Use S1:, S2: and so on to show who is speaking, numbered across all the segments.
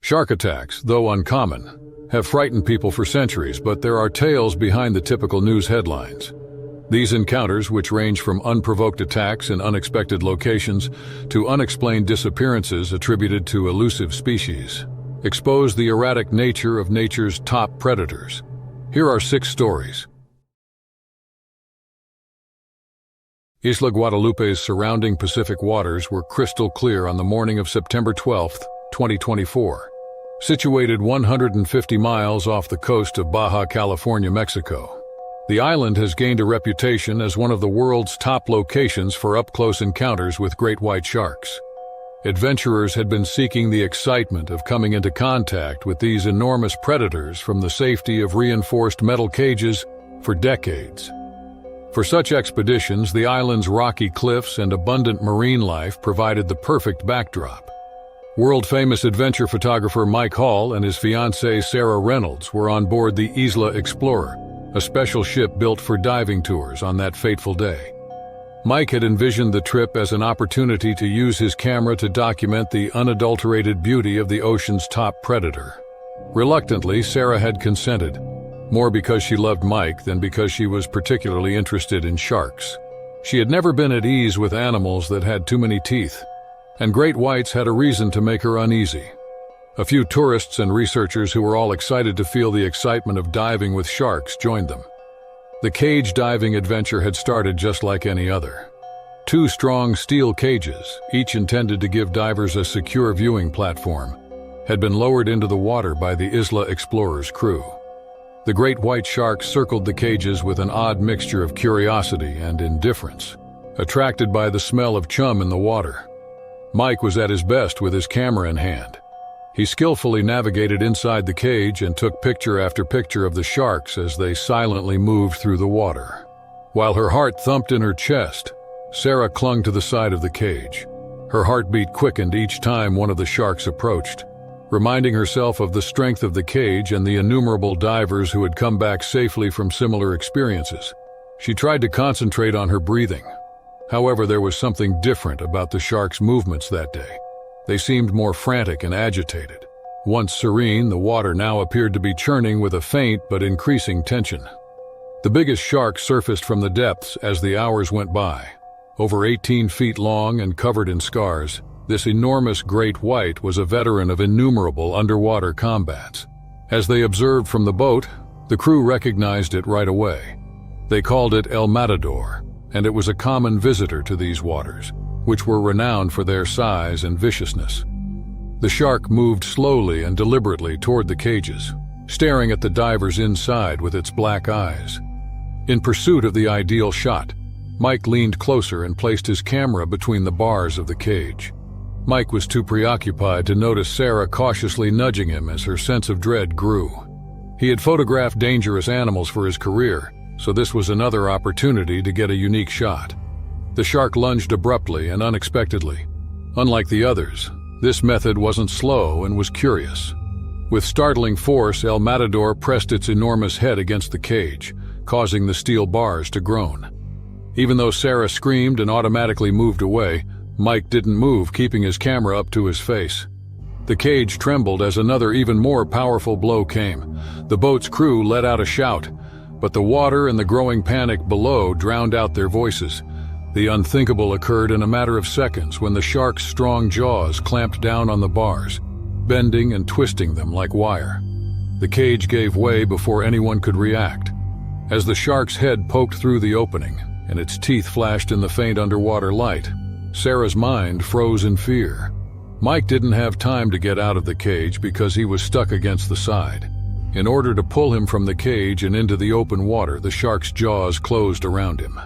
S1: Shark attacks, though uncommon, have frightened people for centuries, but there are tales behind the typical news headlines. These encounters, which range from unprovoked attacks in unexpected locations to unexplained disappearances attributed to elusive species, expose the erratic nature of nature's top predators. Here are 6 stories. Isla Guadalupe's surrounding Pacific waters were crystal clear on the morning of September 12, 2024. Situated 150 miles off the coast of Baja California, Mexico, the island has gained a reputation as one of the world's top locations for up-close encounters with great white sharks. Adventurers had been seeking the excitement of coming into contact with these enormous predators from the safety of reinforced metal cages for decades. For such expeditions, the island's rocky cliffs and abundant marine life provided the perfect backdrop. World-famous adventure photographer Mike Hall and his fiancée Sarah Reynolds were on board the Isla Explorer, a special ship built for diving tours on that fateful day. Mike had envisioned the trip as an opportunity to use his camera to document the unadulterated beauty of the ocean's top predator. Reluctantly, Sarah had consented, more because she loved Mike than because she was particularly interested in sharks. She had never been at ease with animals that had too many teeth, and great whites had a reason to make her uneasy. A few tourists and researchers who were all excited to feel the excitement of diving with sharks joined them. The cage diving adventure had started just like any other. 2 strong steel cages, each intended to give divers a secure viewing platform, had been lowered into the water by the Isla Explorer's crew. The great white sharks circled the cages with an odd mixture of curiosity and indifference, attracted by the smell of chum in the water. Mike was at his best with his camera in hand. He skillfully navigated inside the cage and took picture after picture of the sharks as they silently moved through the water. While her heart thumped in her chest, Sarah clung to the side of the cage. Her heartbeat quickened each time one of the sharks approached, reminding herself of the strength of the cage and the innumerable divers who had come back safely from similar experiences. She tried to concentrate on her breathing. However, there was something different about the sharks' movements that day. They seemed more frantic and agitated. Once serene, the water now appeared to be churning with a faint but increasing tension. The biggest shark surfaced from the depths as the hours went by. Over 18 feet long and covered in scars, this enormous great white was a veteran of innumerable underwater combats. As they observed from the boat, the crew recognized it right away. They called it El Matador, and it was a common visitor to these waters, which were renowned for their size and viciousness. The shark moved slowly and deliberately toward the cages, staring at the divers inside with its black eyes. In pursuit of the ideal shot, Mike leaned closer and placed his camera between the bars of the cage. Mike was too preoccupied to notice Sarah cautiously nudging him as her sense of dread grew. He had photographed dangerous animals for his career, so this was another opportunity to get a unique shot. The shark lunged abruptly and unexpectedly. Unlike the others, this method wasn't slow and was curious. With startling force, El Matador pressed its enormous head against the cage, causing the steel bars to groan. Even though Sarah screamed and automatically moved away, Mike didn't move, keeping his camera up to his face. The cage trembled as another even more powerful blow came. The boat's crew let out a shout, but the water and the growing panic below drowned out their voices. The unthinkable occurred in a matter of seconds when the shark's strong jaws clamped down on the bars, bending and twisting them like wire. The cage gave way before anyone could react. As the shark's head poked through the opening and its teeth flashed in the faint underwater light, Sarah's mind froze in fear. Mike didn't have time to get out of the cage because he was stuck against the side. In order to pull him from the cage and into the open water, the shark's jaws closed around him.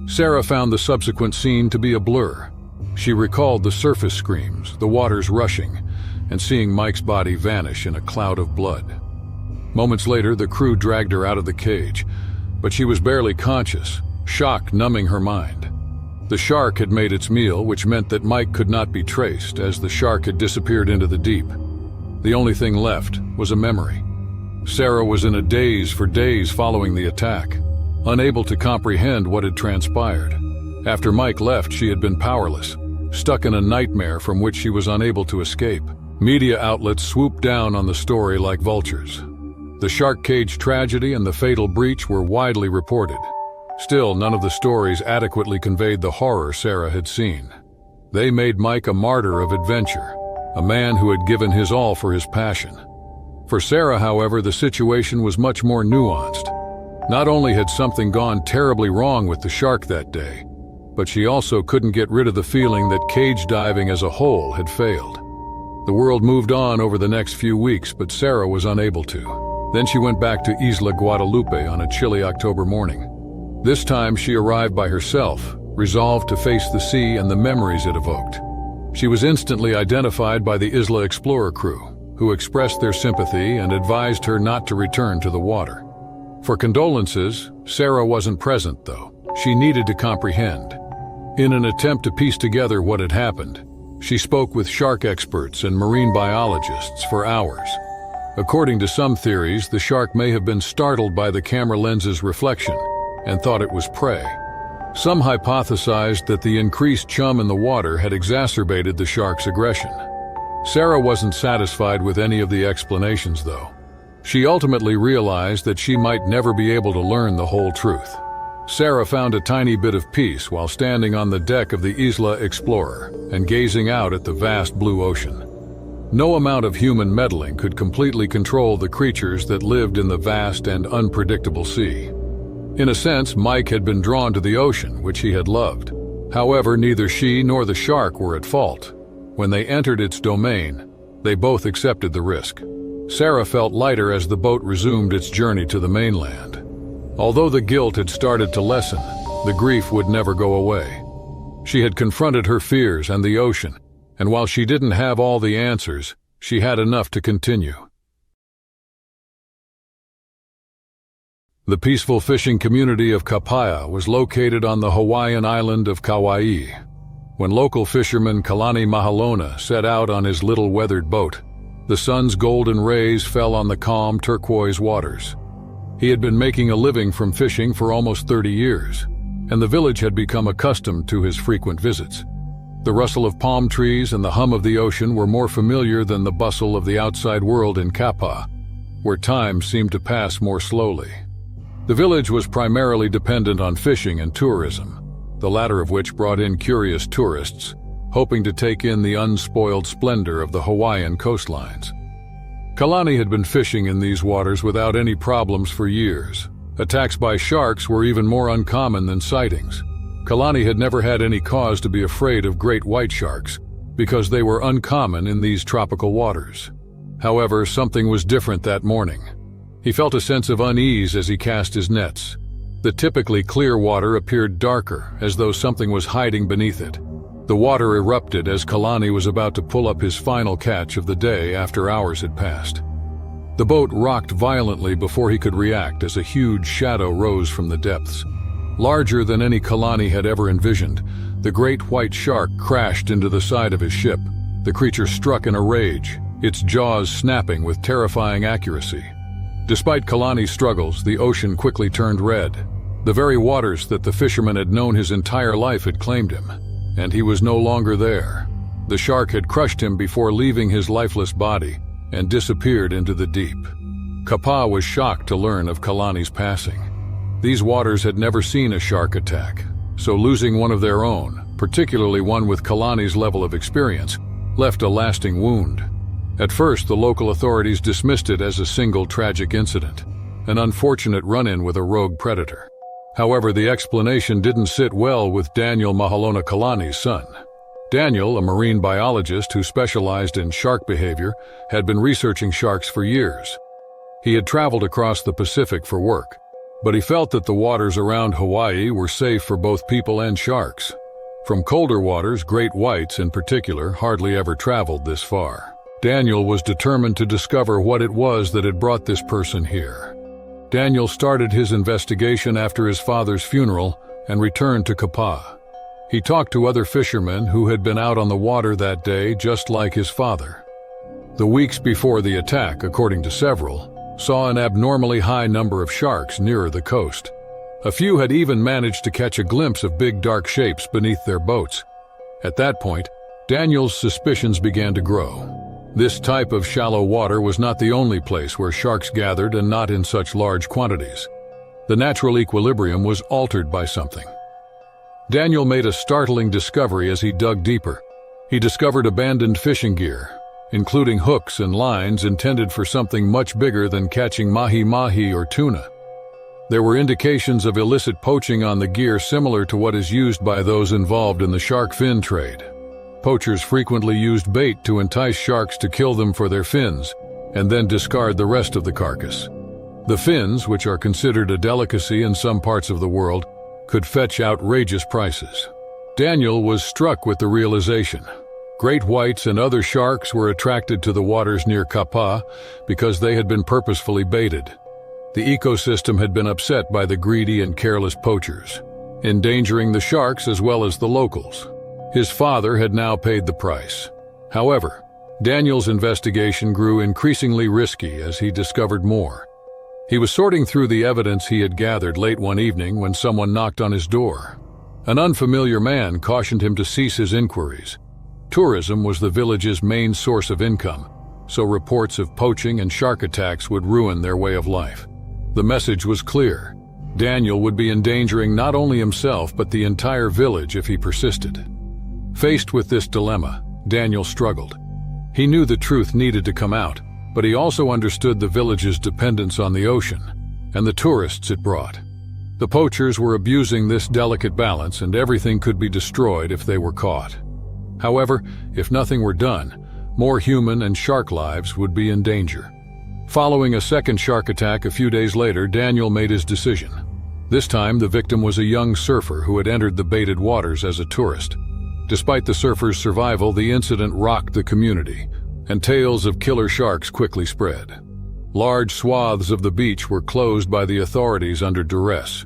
S1: Sarah found the subsequent scene to be a blur. She recalled the surface screams, the waters rushing, and seeing Mike's body vanish in a cloud of blood. Moments later, the crew dragged her out of the cage, but she was barely conscious, shock numbing her mind. The shark had made its meal, which meant that Mike could not be traced, as the shark had disappeared into the deep. The only thing left was a memory. Sarah was in a daze for days following the attack, unable to comprehend what had transpired. After Mike left, she had been powerless, stuck in a nightmare from which she was unable to escape. Media outlets swooped down on the story like vultures. The shark cage tragedy and the fatal breach were widely reported. Still, none of the stories adequately conveyed the horror Sarah had seen. They made Mike a martyr of adventure, a man who had given his all for his passion. For Sarah, however, the situation was much more nuanced. Not only had something gone terribly wrong with the shark that day, but she also couldn't get rid of the feeling that cage diving as a whole had failed. The world moved on over the next few weeks, but Sarah was unable to. Then she went back to Isla Guadalupe on a chilly October morning. This time she arrived by herself, resolved to face the sea and the memories it evoked. She was instantly identified by the Isla Explorer crew, who expressed their sympathy and advised her not to return to the water. For condolences, Sarah wasn't present, though. She needed to comprehend. In an attempt to piece together what had happened, she spoke with shark experts and marine biologists for hours. According to some theories, the shark may have been startled by the camera lens's reflection and thought it was prey. Some hypothesized that the increased chum in the water had exacerbated the shark's aggression. Sarah wasn't satisfied with any of the explanations, though. She ultimately realized that she might never be able to learn the whole truth. Sarah found a tiny bit of peace while standing on the deck of the Isla Explorer and gazing out at the vast blue ocean. No amount of human meddling could completely control the creatures that lived in the vast and unpredictable sea. In a sense, Mike had been drawn to the ocean, which he had loved. However, neither she nor the shark were at fault. When they entered its domain, they both accepted the risk. Sarah felt lighter as the boat resumed its journey to the mainland. Although the guilt had started to lessen, the grief would never go away. She had confronted her fears and the ocean, and while she didn't have all the answers, she had enough to continue. The peaceful fishing community of Kapaya was located on the Hawaiian island of Kauai. When local fisherman Kalani Mahalona set out on his little weathered boat, the sun's golden rays fell on the calm turquoise waters. He had been making a living from fishing for almost 30 years, and the village had become accustomed to his frequent visits. The rustle of palm trees and the hum of the ocean were more familiar than the bustle of the outside world in Kapa, where time seemed to pass more slowly. The village was primarily dependent on fishing and tourism, the latter of which brought in curious tourists, hoping to take in the unspoiled splendor of the Hawaiian coastlines. Kalani had been fishing in these waters without any problems for years. Attacks by sharks were even more uncommon than sightings. Kalani had never had any cause to be afraid of great white sharks, because they were uncommon in these tropical waters. However, something was different that morning. He felt a sense of unease as he cast his nets. The typically clear water appeared darker, as though something was hiding beneath it. The water erupted as Kalani was about to pull up his final catch of the day after hours had passed. The boat rocked violently before he could react as a huge shadow rose from the depths. Larger than any Kalani had ever envisioned, the great white shark crashed into the side of his ship. The creature struck in a rage, its jaws snapping with terrifying accuracy. Despite Kalani's struggles, the ocean quickly turned red. The very waters that the fisherman had known his entire life had claimed him, and he was no longer there. The shark had crushed him before leaving his lifeless body and disappeared into the deep. Kapa was shocked to learn of Kalani's passing. These waters had never seen a shark attack, so losing one of their own, particularly one with Kalani's level of experience, left a lasting wound. At first, the local authorities dismissed it as a single tragic incident, an unfortunate run-in with a rogue predator. However, the explanation didn't sit well with Daniel Mahalona Kalani's son. Daniel, a marine biologist who specialized in shark behavior, had been researching sharks for years. He had traveled across the Pacific for work, but he felt that the waters around Hawaii were safe for both people and sharks. From colder waters, great whites in particular hardly ever traveled this far. Daniel was determined to discover what it was that had brought this person here. Daniel started his investigation after his father's funeral and returned to Kapa. He talked to other fishermen who had been out on the water that day just like his father. The weeks before the attack, according to several, saw an abnormally high number of sharks nearer the coast. A few had even managed to catch a glimpse of big dark shapes beneath their boats. At that point, Daniel's suspicions began to grow. This type of shallow water was not the only place where sharks gathered, and not in such large quantities. The natural equilibrium was altered by something. Daniel made a startling discovery as he dug deeper. He discovered abandoned fishing gear, including hooks and lines intended for something much bigger than catching mahi-mahi or tuna. There were indications of illicit poaching on the gear, similar to what is used by those involved in the shark fin trade. Poachers frequently used bait to entice sharks to kill them for their fins, and then discard the rest of the carcass. The fins, which are considered a delicacy in some parts of the world, could fetch outrageous prices. Daniel was struck with the realization. Great whites and other sharks were attracted to the waters near Kapa because they had been purposefully baited. The ecosystem had been upset by the greedy and careless poachers, endangering the sharks as well as the locals. His father had now paid the price. However, Daniel's investigation grew increasingly risky as he discovered more. He was sorting through the evidence he had gathered late one evening when someone knocked on his door. An unfamiliar man cautioned him to cease his inquiries. Tourism was the village's main source of income, so reports of poaching and shark attacks would ruin their way of life. The message was clear. Daniel would be endangering not only himself but the entire village if he persisted. Faced with this dilemma, Daniel struggled. He knew the truth needed to come out, but he also understood the village's dependence on the ocean and the tourists it brought. The poachers were abusing this delicate balance, and everything could be destroyed if they were caught. However, if nothing were done, more human and shark lives would be in danger. Following a second shark attack a few days later, Daniel made his decision. This time, the victim was a young surfer who had entered the baited waters as a tourist. Despite the surfer's survival, the incident rocked the community, and tales of killer sharks quickly spread. Large swaths of the beach were closed by the authorities under duress,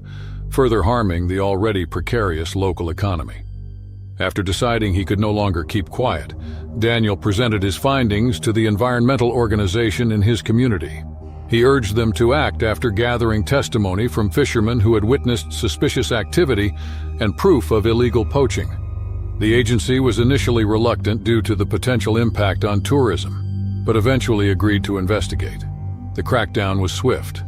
S1: further harming the already precarious local economy. After deciding he could no longer keep quiet, Daniel presented his findings to the environmental organization in his community. He urged them to act after gathering testimony from fishermen who had witnessed suspicious activity and proof of illegal poaching. The agency was initially reluctant due to the potential impact on tourism, but eventually agreed to investigate. The crackdown was swift.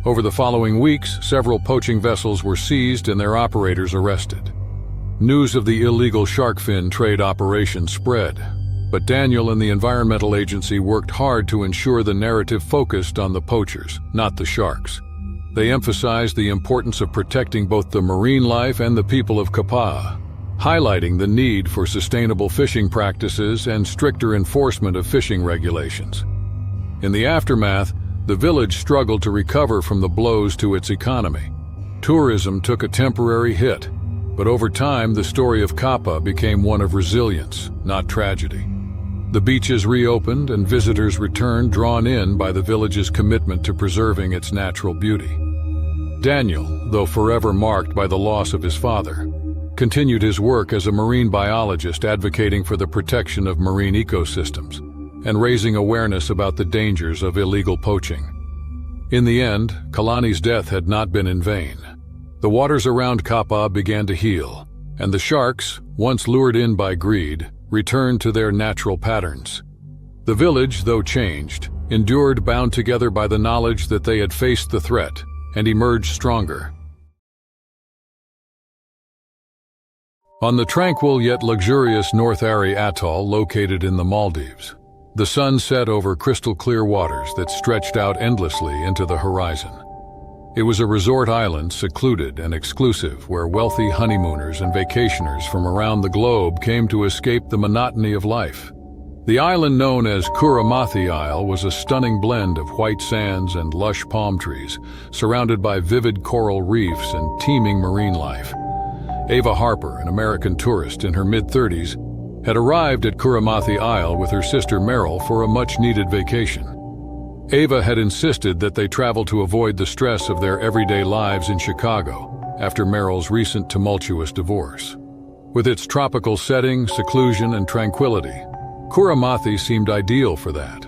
S1: Over the following weeks, several poaching vessels were seized and their operators arrested. News of the illegal shark fin trade operation spread, but Daniel and the environmental agency worked hard to ensure the narrative focused on the poachers, not the sharks. They emphasized the importance of protecting both the marine life and the people of Kapa, highlighting the need for sustainable fishing practices and stricter enforcement of fishing regulations. In the aftermath, the village struggled to recover from the blows to its economy. Tourism took a temporary hit, but over time the story of Kapa became one of resilience, not tragedy. The beaches reopened and visitors returned, drawn in by the village's commitment to preserving its natural beauty. Daniel, though forever marked by the loss of his father, continued his work as a marine biologist, advocating for the protection of marine ecosystems and raising awareness about the dangers of illegal poaching. In the end, Kalani's death had not been in vain. The waters around Kapa began to heal, and the sharks, once lured in by greed, returned to their natural patterns. The village, though changed, endured, bound together by the knowledge that they had faced the threat and emerged stronger. On the tranquil yet luxurious North Ari Atoll located in the Maldives, the sun set over crystal-clear waters that stretched out endlessly into the horizon. It was a resort island, secluded and exclusive, where wealthy honeymooners and vacationers from around the globe came to escape the monotony of life. The island, known as Kuramathi Isle, was a stunning blend of white sands and lush palm trees, surrounded by vivid coral reefs and teeming marine life. Ava Harper, an American tourist in her mid-30s, had arrived at Kuramathi Isle with her sister Meryl for a much-needed vacation. Ava had insisted that they travel to avoid the stress of their everyday lives in Chicago after Meryl's recent tumultuous divorce. With its tropical setting, seclusion, and tranquility, Kuramathi seemed ideal for that.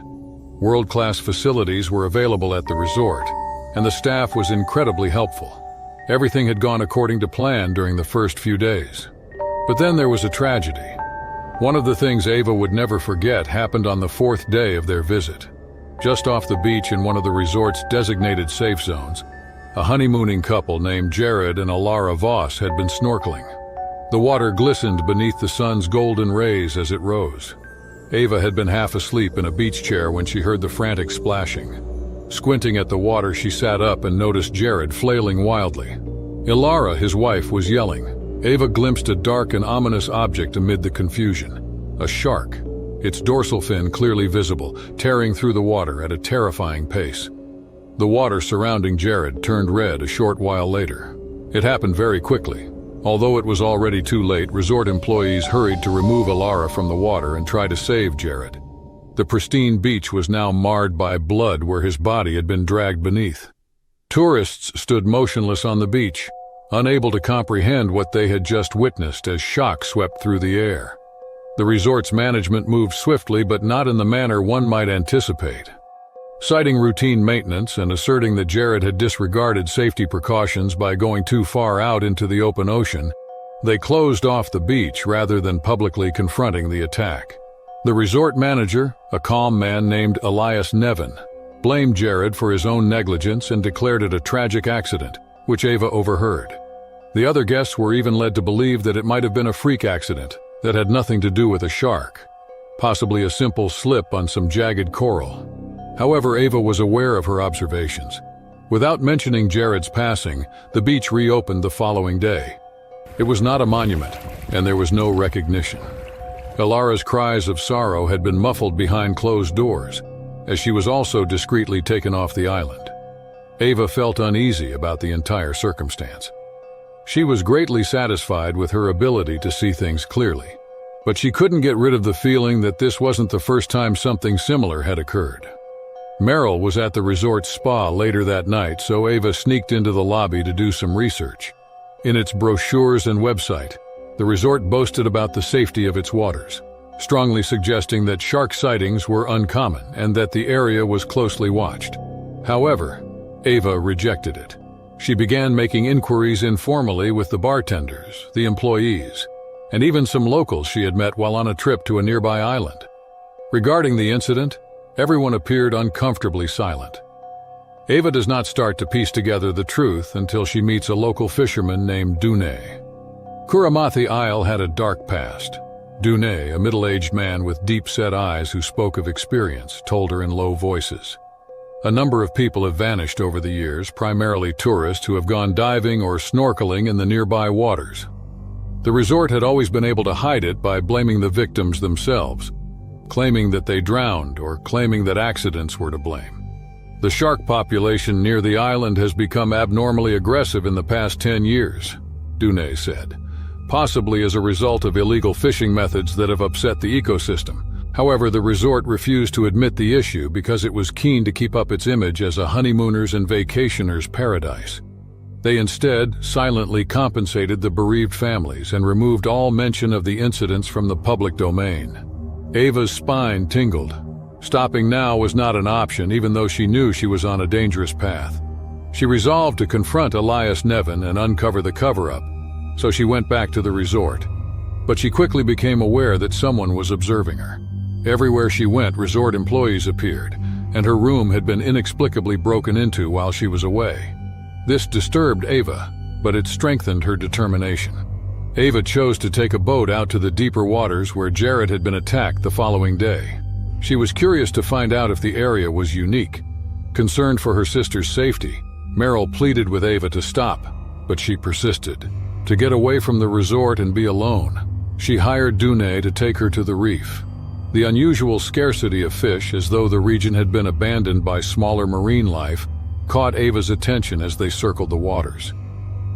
S1: World-class facilities were available at the resort, and the staff was incredibly helpful. Everything had gone according to plan during the first few days. But then there was a tragedy. One of the things Ava would never forget happened on the fourth day of their visit. Just off the beach in one of the resort's designated safe zones, a honeymooning couple named Jared and Alara Voss had been snorkeling. The water glistened beneath the sun's golden rays as it rose. Ava had been half asleep in a beach chair when she heard the frantic splashing. Squinting at the water, she sat up and noticed Jared flailing wildly. Alara, his wife, was yelling. Ava glimpsed a dark and ominous object amid the confusion. A shark, its dorsal fin clearly visible, tearing through the water at a terrifying pace. The water surrounding Jared turned red a short while later. It happened very quickly. Although it was already too late, resort employees hurried to remove Alara from the water and try to save Jared. The pristine beach was now marred by blood where his body had been dragged beneath. Tourists stood motionless on the beach, unable to comprehend what they had just witnessed as shock swept through the air. The resort's management moved swiftly, but not in the manner one might anticipate. Citing routine maintenance and asserting that Jared had disregarded safety precautions by going too far out into the open ocean, they closed off the beach rather than publicly confronting the attack. The resort manager, a calm man named Elias Nevin, blamed Jared for his own negligence and declared it a tragic accident, which Ava overheard. The other guests were even led to believe that it might have been a freak accident that had nothing to do with a shark, possibly a simple slip on some jagged coral. However, Ava was aware of her observations. Without mentioning Jared's passing, the beach reopened the following day. It was not a monument, and there was no recognition. Alara's cries of sorrow had been muffled behind closed doors, as she was also discreetly taken off the island. Ava felt uneasy about the entire circumstance. She was greatly satisfied with her ability to see things clearly, but she couldn't get rid of the feeling that this wasn't the first time something similar had occurred. Merrill was at the resort's spa later that night, so Ava sneaked into the lobby to do some research. In its brochures and website, the resort boasted about the safety of its waters, strongly suggesting that shark sightings were uncommon and that the area was closely watched. However, Ava rejected it. She began making inquiries informally with the bartenders, the employees, and even some locals she had met while on a trip to a nearby island. Regarding the incident, everyone appeared uncomfortably silent. Ava does not start to piece together the truth until she meets a local fisherman named Dune. Kuramathi Isle had a dark past. Dune, a middle-aged man with deep-set eyes who spoke of experience, told her in low voices. A number of people have vanished over the years, primarily tourists who have gone diving or snorkeling in the nearby waters. The resort had always been able to hide it by blaming the victims themselves, claiming that they drowned or claiming that accidents were to blame. The shark population near the island has become abnormally aggressive in the past 10 years, Dune said, possibly as a result of illegal fishing methods that have upset the ecosystem. However, the resort refused to admit the issue because it was keen to keep up its image as a honeymooners' and vacationers' paradise. They instead silently compensated the bereaved families and removed all mention of the incidents from the public domain. Ava's spine tingled. Stopping now was not an option, even though she knew she was on a dangerous path. She resolved to confront Elias Nevin and uncover the cover-up, so she went back to the resort. But she quickly became aware that someone was observing her. Everywhere she went, resort employees appeared, and her room had been inexplicably broken into while she was away. This disturbed Ava, but it strengthened her determination. Ava chose to take a boat out to the deeper waters where Jared had been attacked the following day. She was curious to find out if the area was unique. Concerned for her sister's safety, Merrill pleaded with Ava to stop, but she persisted. To get away from the resort and be alone, she hired Dune to take her to the reef. The unusual scarcity of fish, as though the region had been abandoned by smaller marine life, caught Ava's attention as they circled the waters.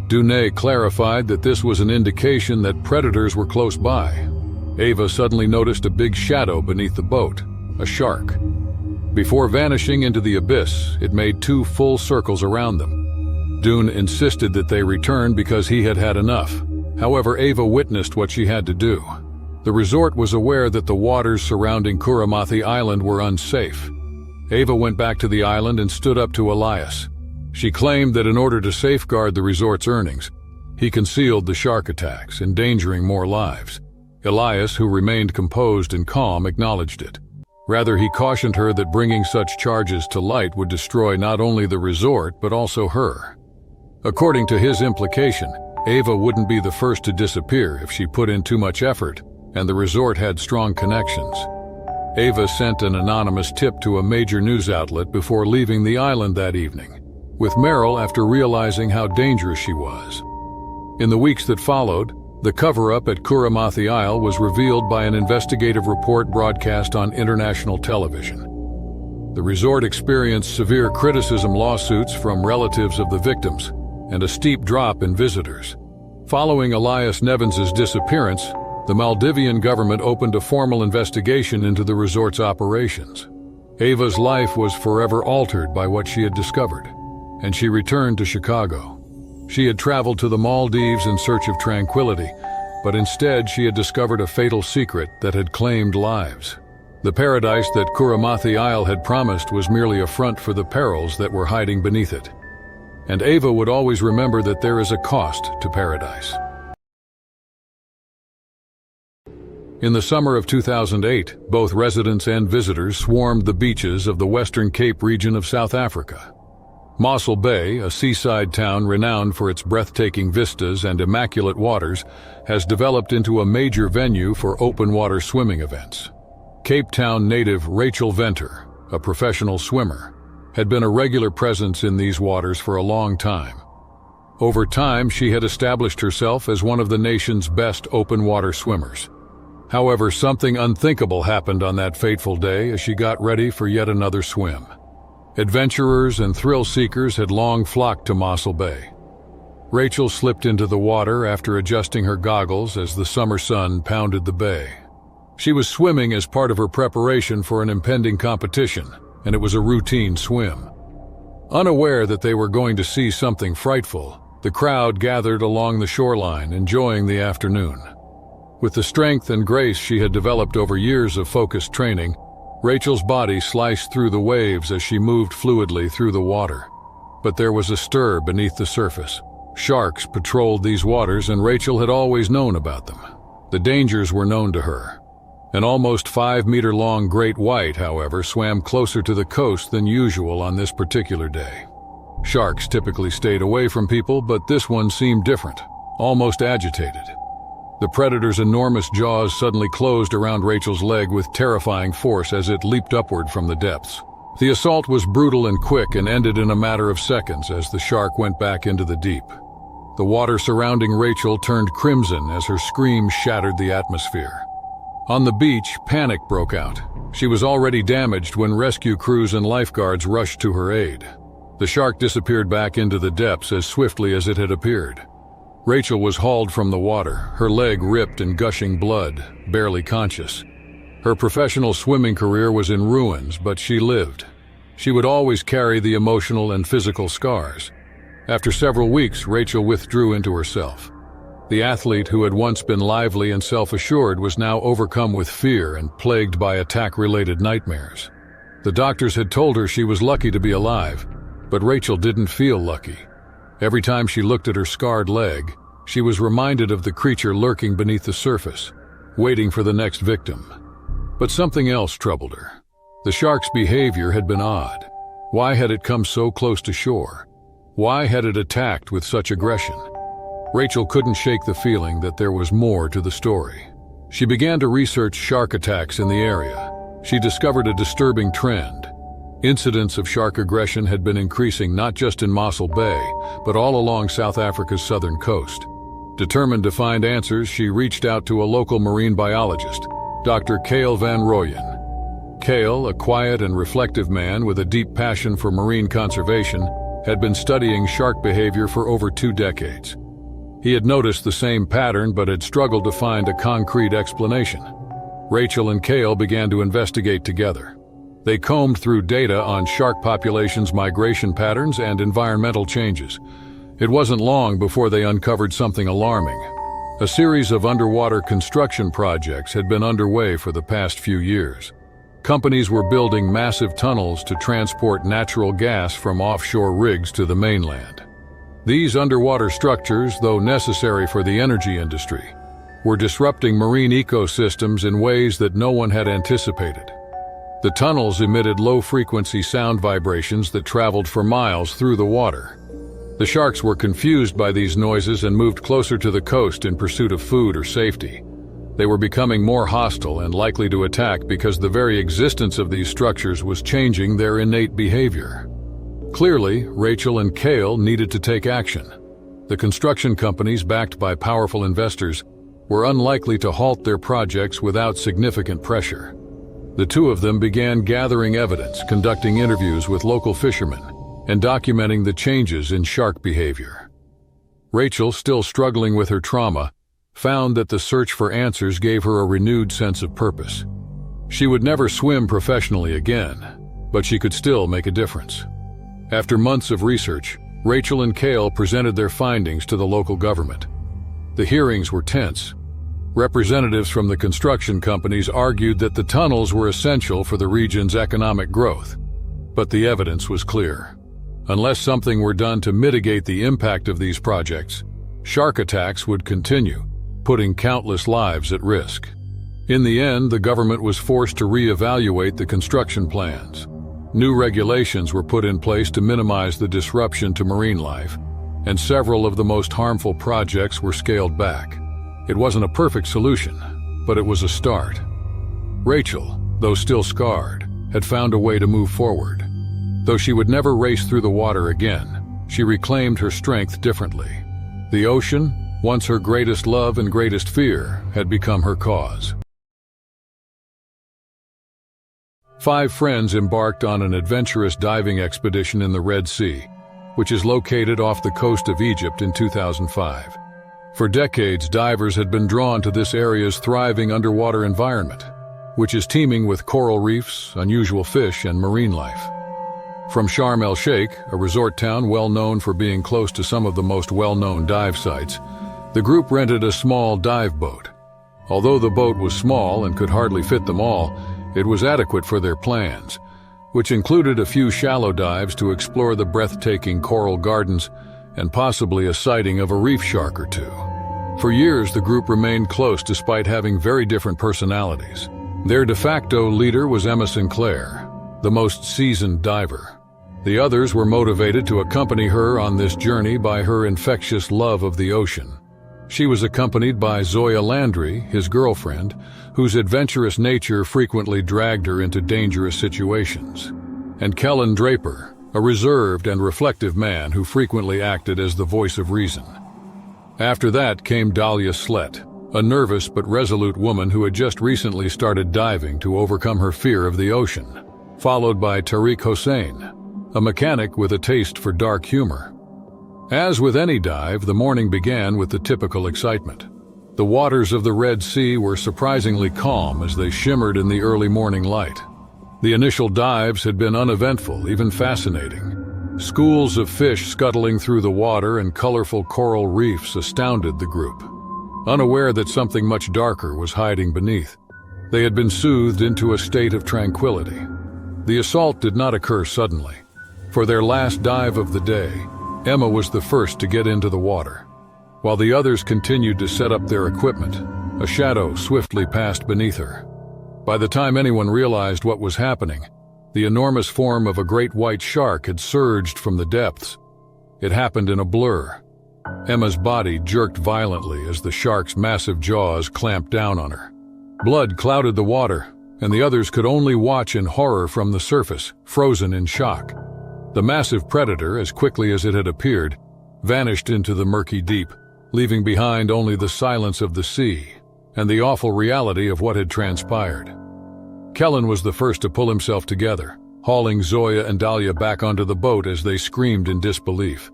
S1: Dune clarified that this was an indication that predators were close by. Ava suddenly noticed a big shadow beneath the boat, a shark. Before vanishing into the abyss, it made 2 full circles around them. Dune insisted that they return because he had had enough. However, Ava witnessed what she had to do. The resort was aware that the waters surrounding Kuramathi Island were unsafe. Ava went back to the island and stood up to Elias. She claimed that in order to safeguard the resort's earnings, he concealed the shark attacks, endangering more lives. Elias, who remained composed and calm, acknowledged it. Rather, he cautioned her that bringing such charges to light would destroy not only the resort, but also her. According to his implication, Ava wouldn't be the first to disappear if she put in too much effort, and the resort had strong connections. Ava sent an anonymous tip to a major news outlet before leaving the island that evening, with Meryl after realizing how dangerous she was. In the weeks that followed, the cover-up at Kuramathi Isle was revealed by an investigative report broadcast on international television. The resort experienced severe criticism lawsuits from relatives of the victims and a steep drop in visitors. Following Elias Nevins's disappearance, the Maldivian government opened a formal investigation into the resort's operations. Ava's life was forever altered by what she had discovered, and she returned to Chicago. She had traveled to the Maldives in search of tranquility, but instead she had discovered a fatal secret that had claimed lives. The paradise that Kuramathi Isle had promised was merely a front for the perils that were hiding beneath it. And Ava would always remember that there is a cost to paradise. In the summer of 2008, both residents and visitors swarmed the beaches of the Western Cape region of South Africa. Mossel Bay, a seaside town renowned for its breathtaking vistas and immaculate waters, has developed into a major venue for open-water swimming events. Cape Town native Rachel Venter, a professional swimmer, had been a regular presence in these waters for a long time. Over time, she had established herself as one of the nation's best open-water swimmers. However, something unthinkable happened on that fateful day as she got ready for yet another swim. Adventurers and thrill-seekers had long flocked to Mossel Bay. Rachel slipped into the water after adjusting her goggles as the summer sun pounded the bay. She was swimming as part of her preparation for an impending competition, and it was a routine swim. Unaware that they were going to see something frightful, the crowd gathered along the shoreline, enjoying the afternoon. With the strength and grace she had developed over years of focused training, Rachel's body sliced through the waves as she moved fluidly through the water. But there was a stir beneath the surface. Sharks patrolled these waters, and Rachel had always known about them. The dangers were known to her. An almost 5-meter-long great white, however, swam closer to the coast than usual on this particular day. Sharks typically stayed away from people, but this one seemed different, almost agitated. The predator's enormous jaws suddenly closed around Rachel's leg with terrifying force as it leaped upward from the depths. The assault was brutal and quick and ended in a matter of seconds as the shark went back into the deep. The water surrounding Rachel turned crimson as her scream shattered the atmosphere. On the beach, panic broke out. She was already damaged when rescue crews and lifeguards rushed to her aid. The shark disappeared back into the depths as swiftly as it had appeared. Rachel was hauled from the water, her leg ripped and gushing blood, barely conscious. Her professional swimming career was in ruins, but she lived. She would always carry the emotional and physical scars. After several weeks, Rachel withdrew into herself. The athlete who had once been lively and self-assured was now overcome with fear and plagued by attack-related nightmares. The doctors had told her she was lucky to be alive, but Rachel didn't feel lucky. Every time she looked at her scarred leg, she was reminded of the creature lurking beneath the surface, waiting for the next victim. But something else troubled her. The shark's behavior had been odd. Why had it come so close to shore? Why had it attacked with such aggression? Rachel couldn't shake the feeling that there was more to the story. She began to research shark attacks in the area. She discovered a disturbing trend. Incidents of shark aggression had been increasing not just in Mossel Bay, but all along South Africa's southern coast. Determined to find answers, she reached out to a local marine biologist, Dr. Cale van Rooyen. Cale, a quiet and reflective man with a deep passion for marine conservation, had been studying shark behavior for over 2 decades. He had noticed the same pattern but had struggled to find a concrete explanation. Rachel and Cale began to investigate together. They combed through data on shark populations' migration patterns and environmental changes. It wasn't long before they uncovered something alarming. A series of underwater construction projects had been underway for the past few years. Companies were building massive tunnels to transport natural gas from offshore rigs to the mainland. These underwater structures, though necessary for the energy industry, were disrupting marine ecosystems in ways that no one had anticipated. The tunnels emitted low-frequency sound vibrations that traveled for miles through the water. The sharks were confused by these noises and moved closer to the coast in pursuit of food or safety. They were becoming more hostile and likely to attack because the very existence of these structures was changing their innate behavior. Clearly, Rachel and Cale needed to take action. The construction companies, backed by powerful investors, were unlikely to halt their projects without significant pressure. The two of them began gathering evidence, conducting interviews with local fishermen, and documenting the changes in shark behavior. Rachel, still struggling with her trauma, found that the search for answers gave her a renewed sense of purpose. She would never swim professionally again, but she could still make a difference. After months of research, Rachel and Cale presented their findings to the local government. The hearings were tense. Representatives from the construction companies argued that the tunnels were essential for the region's economic growth. But the evidence was clear. Unless something were done to mitigate the impact of these projects, shark attacks would continue, putting countless lives at risk. In the end, the government was forced to reevaluate the construction plans. New regulations were put in place to minimize the disruption to marine life, and several of the most harmful projects were scaled back. It wasn't a perfect solution, but it was a start. Rachel, though still scarred, had found a way to move forward. Though she would never race through the water again, she reclaimed her strength differently. The ocean, once her greatest love and greatest fear, had become her cause. 5 friends embarked on an adventurous diving expedition in the Red Sea, which is located off the coast of Egypt, in 2005. For decades, divers had been drawn to this area's thriving underwater environment, which is teeming with coral reefs, unusual fish, and marine life. From Sharm el-Sheikh, a resort town well known for being close to some of the most well-known dive sites, the group rented a small dive boat. Although the boat was small and could hardly fit them all, it was adequate for their plans, which included a few shallow dives to explore the breathtaking coral gardens and possibly a sighting of a reef shark or two. For years, the group remained close despite having very different personalities. Their de facto leader was Emma Sinclair, the most seasoned diver. The others were motivated to accompany her on this journey by her infectious love of the ocean. She was accompanied by Zoya Landry, his girlfriend, whose adventurous nature frequently dragged her into dangerous situations, and Kellen Draper, a reserved and reflective man who frequently acted as the voice of reason. After that came Dahlia Slett, a nervous but resolute woman who had just recently started diving to overcome her fear of the ocean, followed by Tariq Hossein, a mechanic with a taste for dark humor. As with any dive, the morning began with the typical excitement. The waters of the Red Sea were surprisingly calm as they shimmered in the early morning light. The initial dives had been uneventful, even fascinating. Schools of fish scuttling through the water and colorful coral reefs astounded the group. Unaware that something much darker was hiding beneath, they had been soothed into a state of tranquility. The assault did not occur suddenly. For their last dive of the day, Emma was the first to get into the water. While the others continued to set up their equipment, a shadow swiftly passed beneath her. By the time anyone realized what was happening, the enormous form of a great white shark had surged from the depths. It happened in a blur. Emma's body jerked violently as the shark's massive jaws clamped down on her. Blood clouded the water, and the others could only watch in horror from the surface, frozen in shock. The massive predator, as quickly as it had appeared, vanished into the murky deep, leaving behind only the silence of the sea and the awful reality of what had transpired. Kellen was the first to pull himself together, hauling Zoya and Dahlia back onto the boat as they screamed in disbelief.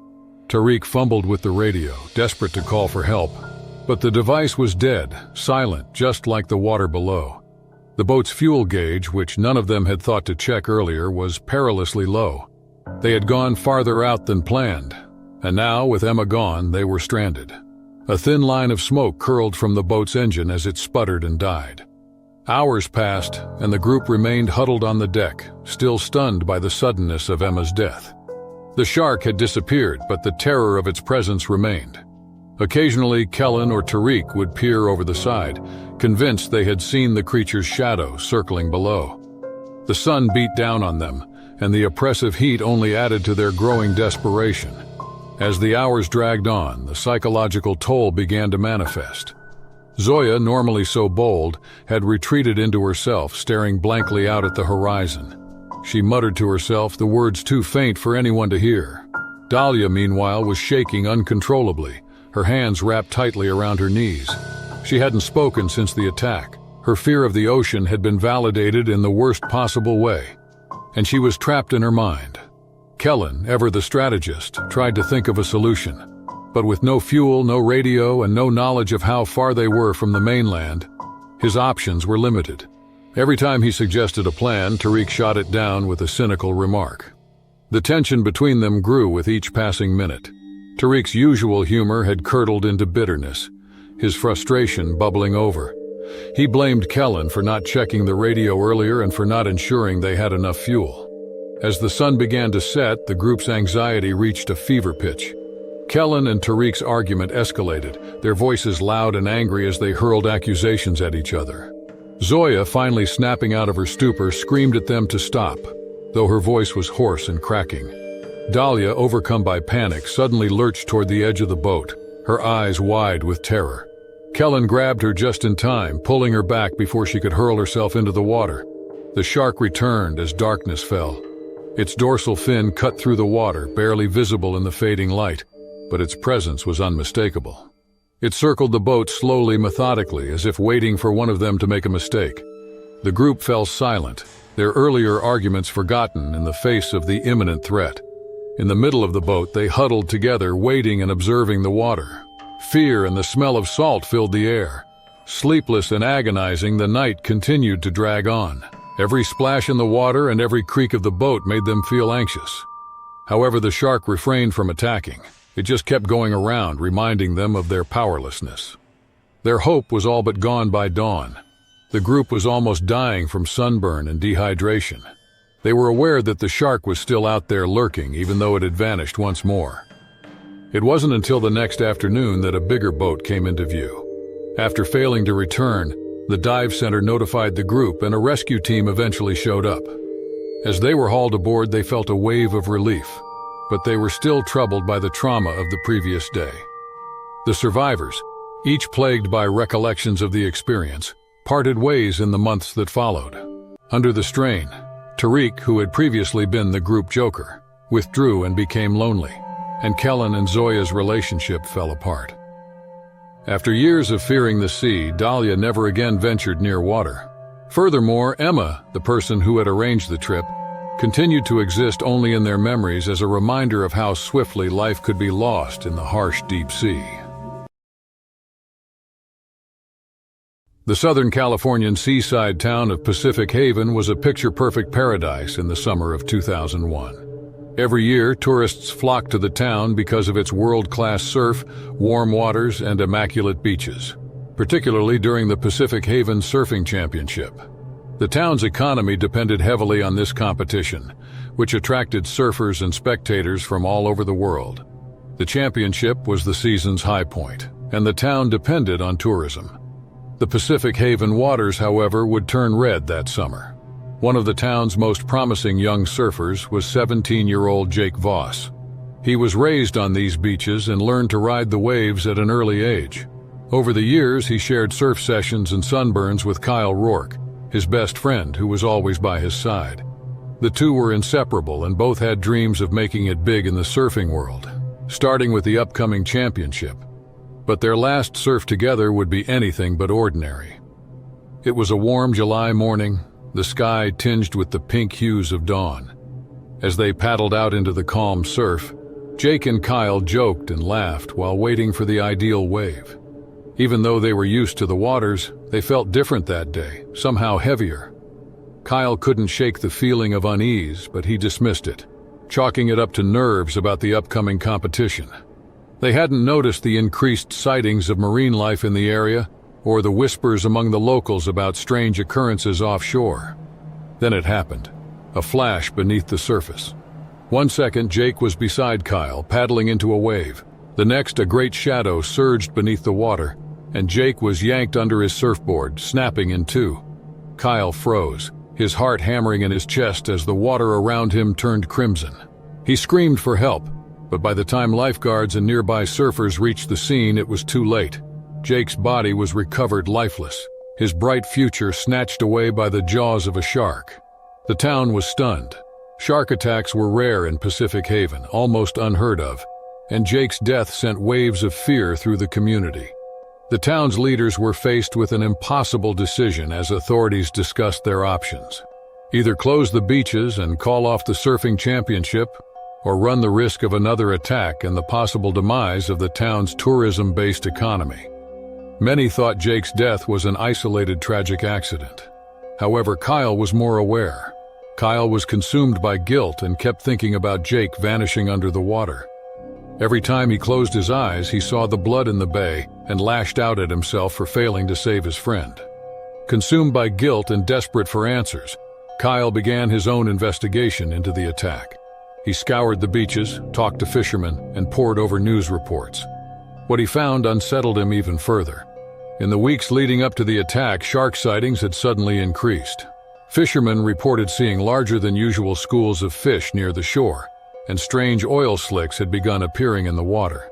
S1: Tariq fumbled with the radio, desperate to call for help, but the device was dead, silent, just like the water below. The boat's fuel gauge, which none of them had thought to check earlier, was perilously low. They had gone farther out than planned, and now, with Emma gone, they were stranded. A thin line of smoke curled from the boat's engine as it sputtered and died. Hours passed, and the group remained huddled on the deck, still stunned by the suddenness of Emma's death. The shark had disappeared, but the terror of its presence remained. Occasionally, Kellen or Tariq would peer over the side, convinced they had seen the creature's shadow circling below. The sun beat down on them, and the oppressive heat only added to their growing desperation. As the hours dragged on, the psychological toll began to manifest. Zoya, normally so bold, had retreated into herself, staring blankly out at the horizon. She muttered to herself, the words too faint for anyone to hear. Dahlia, meanwhile, was shaking uncontrollably, her hands wrapped tightly around her knees. She hadn't spoken since the attack. Her fear of the ocean had been validated in the worst possible way, and she was trapped in her mind. Kellen, ever the strategist, tried to think of a solution. But with no fuel, no radio, and no knowledge of how far they were from the mainland, his options were limited. Every time he suggested a plan, Tariq shot it down with a cynical remark. The tension between them grew with each passing minute. Tariq's usual humor had curdled into bitterness, his frustration bubbling over. He blamed Kellen for not checking the radio earlier and for not ensuring they had enough fuel. As the sun began to set, the group's anxiety reached a fever pitch. Kellen and Tariq's argument escalated, their voices loud and angry as they hurled accusations at each other. Zoya, finally snapping out of her stupor, screamed at them to stop, though her voice was hoarse and cracking. Dahlia, overcome by panic, suddenly lurched toward the edge of the boat, her eyes wide with terror. Kellen grabbed her just in time, pulling her back before she could hurl herself into the water. The shark returned as darkness fell. Its dorsal fin cut through the water, barely visible in the fading light, but its presence was unmistakable. It circled the boat slowly, methodically, as if waiting for one of them to make a mistake. The group fell silent, their earlier arguments forgotten in the face of the imminent threat. In the middle of the boat, they huddled together, waiting and observing the water. Fear and the smell of salt filled the air. Sleepless and agonizing, the night continued to drag on. Every splash in the water and every creak of the boat made them feel anxious. However, the shark refrained from attacking. It just kept going around, reminding them of their powerlessness. Their hope was all but gone by dawn. The group was almost dying from sunburn and dehydration. They were aware that the shark was still out there lurking, even though it had vanished once more. It wasn't until the next afternoon that a bigger boat came into view. After failing to return, the dive center notified the group and a rescue team eventually showed up. As they were hauled aboard, they felt a wave of relief, but they were still troubled by the trauma of the previous day. The survivors, each plagued by recollections of the experience, parted ways in the months that followed. Under the strain, Tariq, who had previously been the group joker, withdrew and became lonely, and Kellen and Zoya's relationship fell apart. After years of fearing the sea, Dahlia never again ventured near water. Furthermore, Emma, the person who had arranged the trip, continued to exist only in their memories as a reminder of how swiftly life could be lost in the harsh deep sea. The Southern Californian seaside town of Pacific Haven was a picture-perfect paradise in the summer of 2001. Every year, tourists flocked to the town because of its world-class surf, warm waters, and immaculate beaches, particularly during the Pacific Haven Surfing Championship. The town's economy depended heavily on this competition, which attracted surfers and spectators from all over the world. The championship was the season's high point, and the town depended on tourism. The Pacific Haven waters, however, would turn red that summer. One of the town's most promising young surfers was 17-year-old Jake Voss. He was raised on these beaches and learned to ride the waves at an early age. Over the years, he shared surf sessions and sunburns with Kyle Rourke, his best friend who was always by his side. The two were inseparable and both had dreams of making it big in the surfing world, starting with the upcoming championship. But their last surf together would be anything but ordinary. It was a warm July morning, the sky tinged with the pink hues of dawn. As they paddled out into the calm surf, Jake and Kyle joked and laughed while waiting for the ideal wave. Even though they were used to the waters, they felt different that day, somehow heavier. Kyle couldn't shake the feeling of unease, but he dismissed it, chalking it up to nerves about the upcoming competition. They hadn't noticed the increased sightings of marine life in the area, or the whispers among the locals about strange occurrences offshore. Then it happened, a flash beneath the surface. 1 second, Jake was beside Kyle, paddling into a wave. The next, a great shadow surged beneath the water, and Jake was yanked under his surfboard, snapping in two. Kyle froze, his heart hammering in his chest as the water around him turned crimson. He screamed for help, but by the time lifeguards and nearby surfers reached the scene, it was too late. Jake's body was recovered lifeless, his bright future snatched away by the jaws of a shark. The town was stunned. Shark attacks were rare in Pacific Haven, almost unheard of, and Jake's death sent waves of fear through the community. The town's leaders were faced with an impossible decision as authorities discussed their options. Either close the beaches and call off the surfing championship, or run the risk of another attack and the possible demise of the town's tourism-based economy. Many thought Jake's death was an isolated tragic accident. However, Kyle was more aware. Kyle was consumed by guilt and kept thinking about Jake vanishing under the water. Every time he closed his eyes, he saw the blood in the bay and lashed out at himself for failing to save his friend. Consumed by guilt and desperate for answers, Kyle began his own investigation into the attack. He scoured the beaches, talked to fishermen, and pored over news reports. What he found unsettled him even further. In the weeks leading up to the attack, shark sightings had suddenly increased. Fishermen reported seeing larger than usual schools of fish near the shore, and strange oil slicks had begun appearing in the water.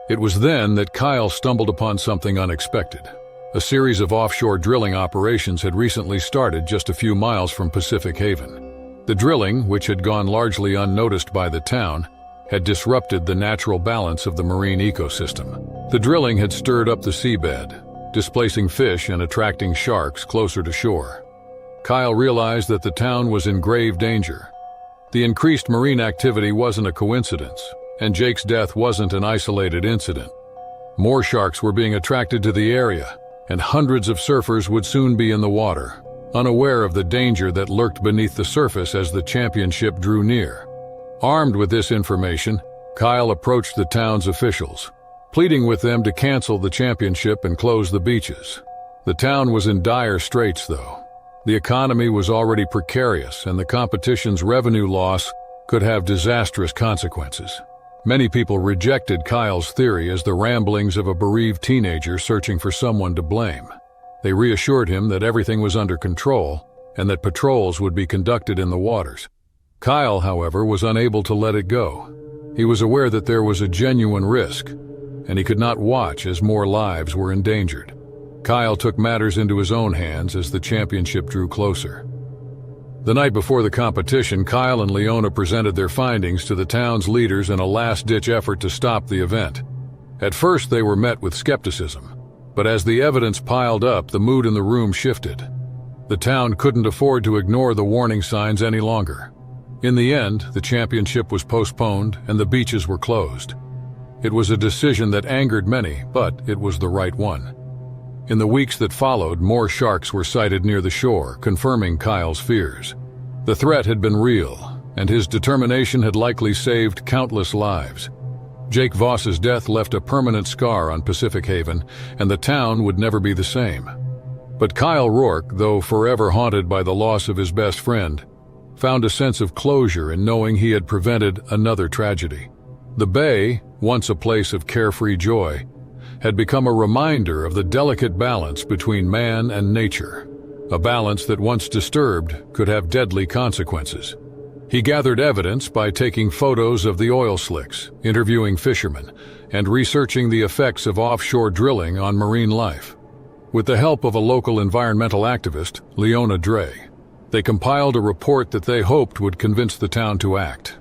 S1: It was then that Kyle stumbled upon something unexpected. A series of offshore drilling operations had recently started just a few miles from Pacific Haven. The drilling, which had gone largely unnoticed by the town, had disrupted the natural balance of the marine ecosystem. The drilling had stirred up the seabed, displacing fish and attracting sharks closer to shore. Kyle realized that the town was in grave danger. The increased marine activity wasn't a coincidence, and Jake's death wasn't an isolated incident. More sharks were being attracted to the area, and hundreds of surfers would soon be in the water, unaware of the danger that lurked beneath the surface as the championship drew near. Armed with this information, Kyle approached the town's officials, pleading with them to cancel the championship and close the beaches. The town was in dire straits, though. The economy was already precarious, and the competition's revenue loss could have disastrous consequences. Many people rejected Kyle's theory as the ramblings of a bereaved teenager searching for someone to blame. They reassured him that everything was under control and that patrols would be conducted in the waters. Kyle, however, was unable to let it go. He was aware that there was a genuine risk, and he could not watch as more lives were endangered. Kyle took matters into his own hands as the championship drew closer. The night before the competition, Kyle and Leona presented their findings to the town's leaders in a last-ditch effort to stop the event. At first, they were met with skepticism, but as the evidence piled up, the mood in the room shifted. The town couldn't afford to ignore the warning signs any longer. In the end, the championship was postponed and the beaches were closed. It was a decision that angered many, but it was the right one. In the weeks that followed, more sharks were sighted near the shore, confirming Kyle's fears. The threat had been real, and his determination had likely saved countless lives. Jake Voss's death left a permanent scar on Pacific Haven, and the town would never be the same. But Kyle Rourke, though forever haunted by the loss of his best friend, found a sense of closure in knowing he had prevented another tragedy. The bay, once a place of carefree joy, had become a reminder of the delicate balance between man and nature, a balance that once disturbed could have deadly consequences. He gathered evidence by taking photos of the oil slicks, interviewing fishermen, and researching the effects of offshore drilling on marine life. With the help of a local environmental activist, Leona Dre, they compiled a report that they hoped would convince the town to act.